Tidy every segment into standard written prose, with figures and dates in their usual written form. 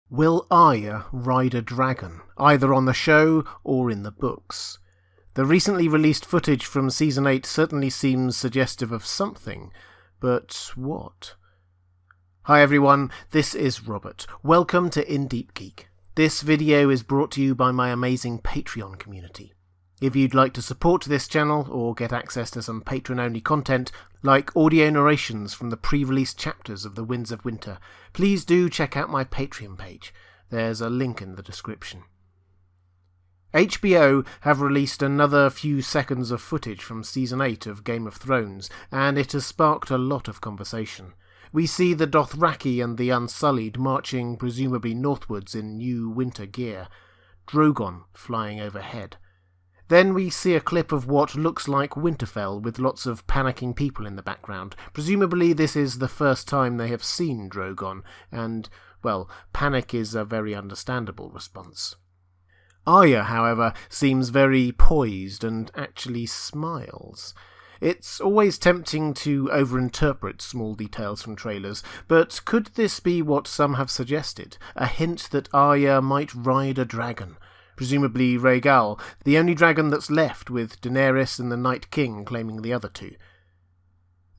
Will Arya ride a dragon, either on the show or in the books? The recently released footage from Season 8 certainly seems suggestive of something, but what? Hi everyone, this is Robert. Welcome to Deep Geek. This video is brought to you by my amazing Patreon community. If you'd like to support this channel or get access to some Patreon-only content, like audio narrations from the pre-release chapters of The Winds of Winter, please do check out my Patreon page. There's a link in the description. HBO have released another few seconds of footage from Season 8 of Game of Thrones, and it has sparked a lot of conversation. We see the Dothraki and the Unsullied marching presumably northwards in new winter gear, Drogon flying overhead. Then we see a clip of what looks like Winterfell with lots of panicking people in the background. Presumably this is the first time they have seen Drogon, and, well, panic is a very understandable response. Arya, however, seems very poised and actually smiles. It's always tempting to overinterpret small details from trailers, but could this be what some have suggested? A hint that Arya might ride a dragon? Presumably Rhaegal, the only dragon that's left, with Daenerys and the Night King claiming the other two.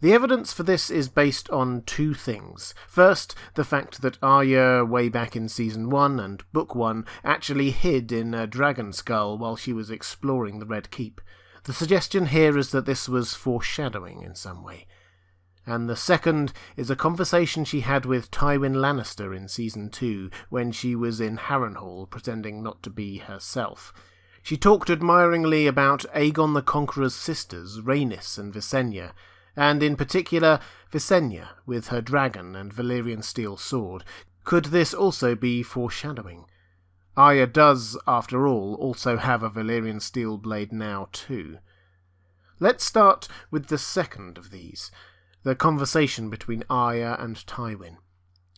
The evidence for this is based on two things. First, the fact that Arya, way back in Season 1 and Book 1, actually hid in a dragon skull while she was exploring the Red Keep. The suggestion here is that this was foreshadowing in some way. And the second is a conversation she had with Tywin Lannister in Season 2, when she was in Harrenhal pretending not to be herself. She talked admiringly about Aegon the Conqueror's sisters, Rhaenys and Visenya, and in particular Visenya with her dragon and Valyrian steel sword. Could this also be foreshadowing? Arya does, after all, also have a Valyrian steel blade now too. Let's start with the second of these. The conversation between Arya and Tywin.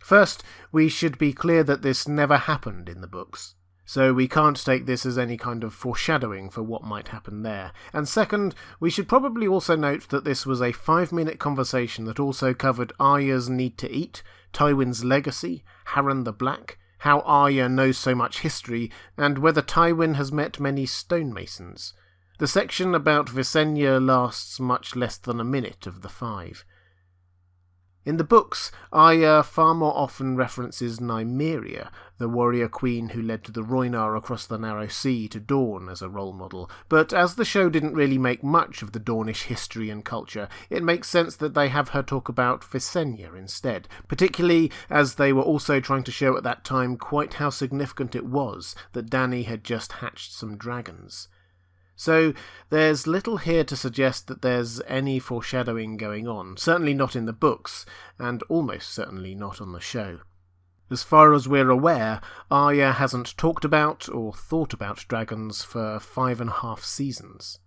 First, we should be clear that this never happened in the books, so we can't take this as any kind of foreshadowing for what might happen there. And second, we should probably also note that this was a 5-minute conversation that also covered Arya's need to eat, Tywin's legacy, Harren the Black, how Arya knows so much history, and whether Tywin has met many stonemasons. The section about Visenya lasts much less than a minute of the 5. In the books, Arya far more often references Nymeria, the warrior queen who led the Rhoynar across the Narrow Sea to Dorne as a role model, but as the show didn't really make much of the Dornish history and culture, it makes sense that they have her talk about Visenya instead, particularly as they were also trying to show at that time quite how significant it was that Dany had just hatched some dragons. So there's little here to suggest that there's any foreshadowing going on, certainly not in the books, and almost certainly not on the show. As far as we're aware, Arya hasn't talked about or thought about dragons for 5.5 seasons.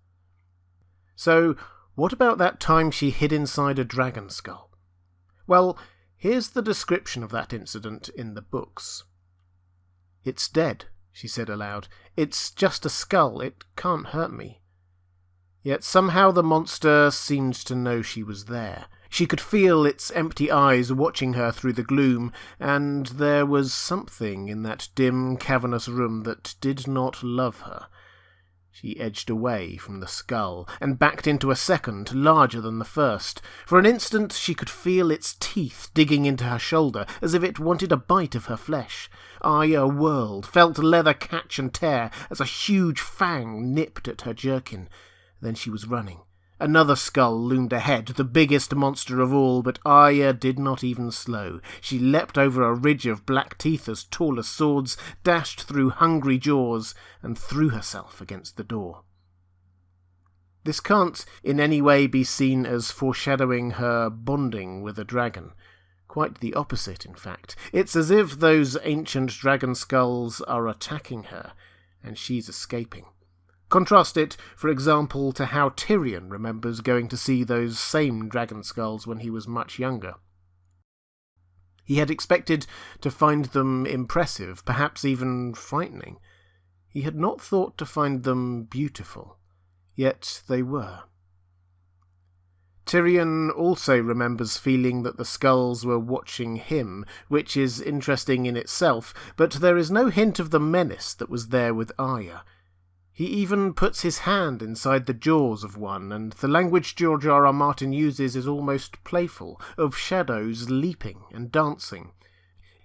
So what about that time she hid inside a dragon skull? Well, here's the description of that incident in the books. "It's dead," she said aloud. "It's just a skull. It can't hurt me." Yet somehow the monster seemed to know she was there. She could feel its empty eyes watching her through the gloom, and there was something in that dim, cavernous room that did not love her. She edged away from the skull, and backed into a second, larger than the first. For an instant she could feel its teeth digging into her shoulder, as if it wanted a bite of her flesh. Arya whirled, felt leather catch and tear, as a huge fang nipped at her jerkin. Then she was running. Another skull loomed ahead, the biggest monster of all, but Arya did not even slow. She leapt over a ridge of black teeth as tall as swords, dashed through hungry jaws, and threw herself against the door. This can't in any way be seen as foreshadowing her bonding with a dragon. Quite the opposite, in fact. It's as if those ancient dragon skulls are attacking her, and she's escaping. Contrast it, for example, to how Tyrion remembers going to see those same dragon skulls when he was much younger. He had expected to find them impressive, perhaps even frightening. He had not thought to find them beautiful, yet they were. Tyrion also remembers feeling that the skulls were watching him, which is interesting in itself, but there is no hint of the menace that was there with Arya. He even puts his hand inside the jaws of one, and the language George R.R. Martin uses is almost playful, of shadows leaping and dancing.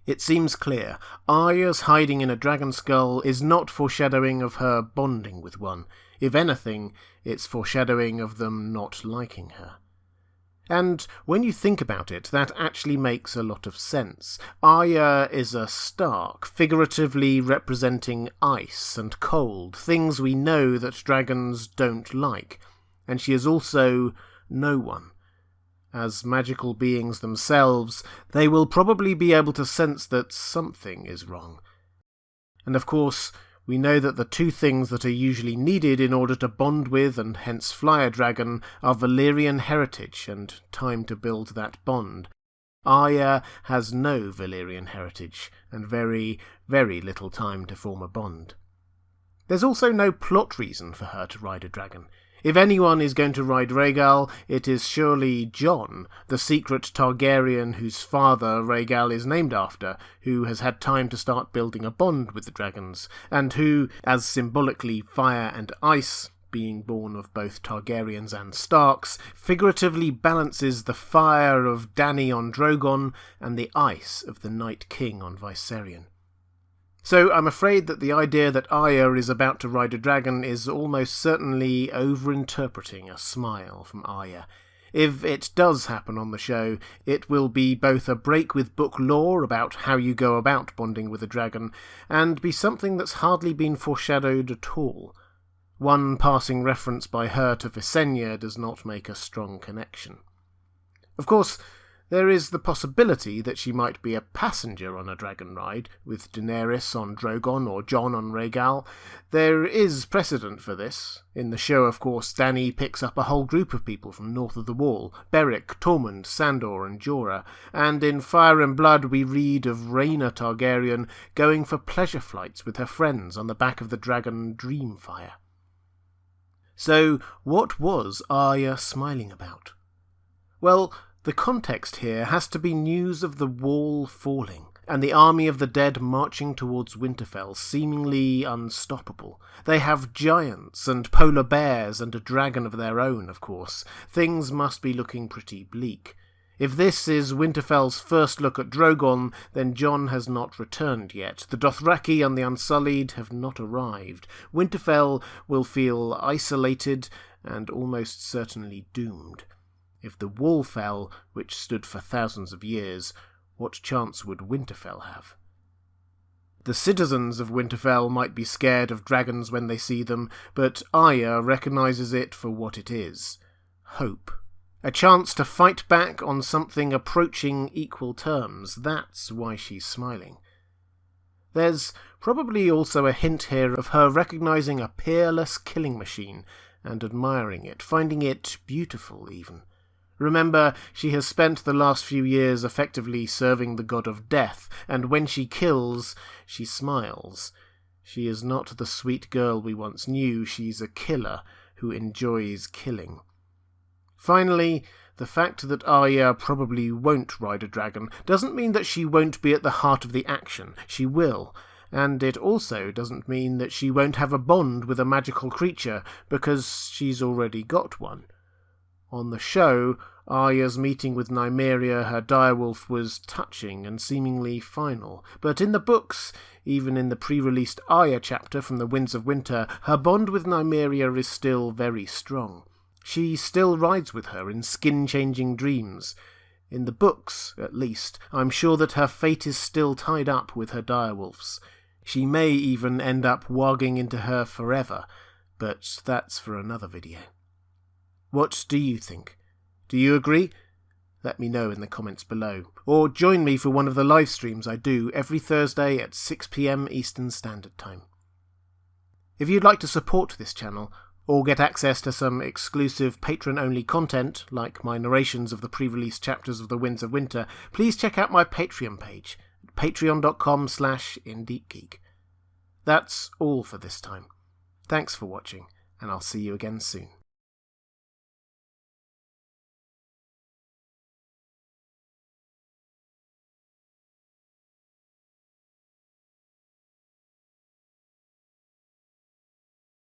It seems clear, Arya's hiding in a dragon skull is not foreshadowing of her bonding with one. If anything, it's foreshadowing of them not liking her. And when you think about it, that actually makes a lot of sense. Arya is a Stark, figuratively representing ice and cold, things we know that dragons don't like. And she is also no one. As magical beings themselves, they will probably be able to sense that something is wrong. And of course, we know that the two things that are usually needed in order to bond with and hence fly a dragon are Valyrian heritage and time to build that bond. Arya has no Valyrian heritage and very, very little time to form a bond. There's also no plot reason for her to ride a dragon. If anyone is going to ride Rhaegal, it is surely Jon, the secret Targaryen whose father Rhaegal is named after, who has had time to start building a bond with the dragons, and who, as symbolically fire and ice, being born of both Targaryens and Starks, figuratively balances the fire of Dany on Drogon and the ice of the Night King on Viserion. So I'm afraid that the idea that Arya is about to ride a dragon is almost certainly overinterpreting a smile from Arya. If it does happen on the show, it will be both a break with book lore about how you go about bonding with a dragon, and be something that's hardly been foreshadowed at all. One passing reference by her to Visenya does not make a strong connection. Of course, there is the possibility that she might be a passenger on a dragon ride, with Daenerys on Drogon or Jon on Rhaegal. There is precedent for this. In the show, of course, Dany picks up a whole group of people from north of the Wall: Beric, Tormund, Sandor and Jorah, and in Fire and Blood we read of Rhaena Targaryen going for pleasure flights with her friends on the back of the dragon Dreamfire. So, what was Arya smiling about? Well, the context here has to be news of the wall falling, and the army of the dead marching towards Winterfell, seemingly unstoppable. They have giants and polar bears and a dragon of their own, of course. Things must be looking pretty bleak. If this is Winterfell's first look at Drogon, then Jon has not returned yet. The Dothraki and the Unsullied have not arrived. Winterfell will feel isolated and almost certainly doomed. If the wall fell, which stood for thousands of years, what chance would Winterfell have? The citizens of Winterfell might be scared of dragons when they see them, but Arya recognises it for what it is: hope. A chance to fight back on something approaching equal terms. That's why she's smiling. There's probably also a hint here of her recognising a peerless killing machine and admiring it, finding it beautiful even. Remember, she has spent the last few years effectively serving the god of death, and when she kills, she smiles. She is not the sweet girl we once knew, she's a killer who enjoys killing. Finally, the fact that Arya probably won't ride a dragon doesn't mean that she won't be at the heart of the action. She will. And it also doesn't mean that she won't have a bond with a magical creature, because she's already got one. On the show, Arya's meeting with Nymeria, her direwolf, was touching and seemingly final, but in the books, even in the pre-released Arya chapter from the Winds of Winter, her bond with Nymeria is still very strong. She still rides with her in skin-changing dreams. In the books, at least, I'm sure that her fate is still tied up with her direwolves. She may even end up warging into her forever, but that's for another video. What do you think? Do you agree? Let me know in the comments below. Or join me for one of the live streams I do every Thursday at 6 PM Eastern Standard Time. If you'd like to support this channel, or get access to some exclusive patron-only content, like my narrations of the pre-released chapters of The Winds of Winter, please check out my Patreon page at patreon.com/InDeepGeek. That's all for this time. Thanks for watching, and I'll see you again soon.